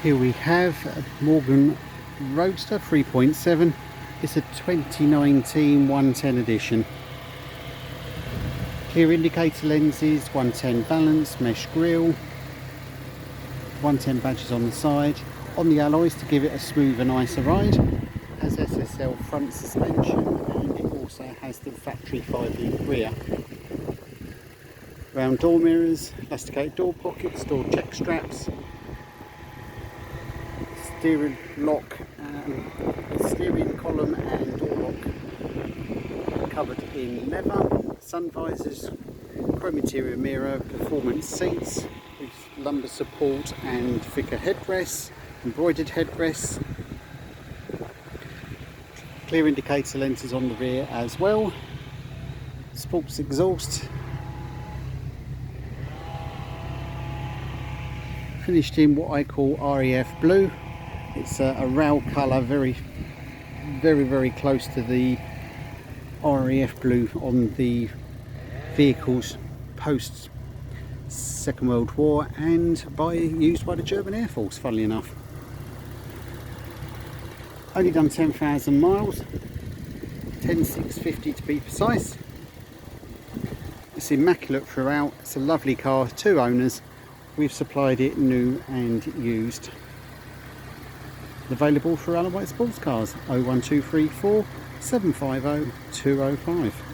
Here we have a Morgan Roadster 3.7. It's a 2019 110 edition. Clear indicator lenses, 110 balance, mesh grille, 110 badges on the side. On the alloys to give it a smoother, nicer ride. Has SSL front suspension and it also has the factory 5-link rear. Round door mirrors, elasticated door pockets, door check straps, steering column and door lock covered in leather, sun visors, chrome interior mirror, performance seats with lumbar support and thicker headrests, embroidered headrests, clear indicator lenses on the rear as well, sports exhaust, finished in what I call REF blue. It's a rail colour, very close to the REF blue on the vehicles post Second World War and used by the German Air Force, funnily enough. Only done 10,000 miles, 10,650 to be precise. It's immaculate throughout. It's a lovely car, 2 owners. We've supplied it new and used. Available for Allon Sports Cars, 01234 750 205.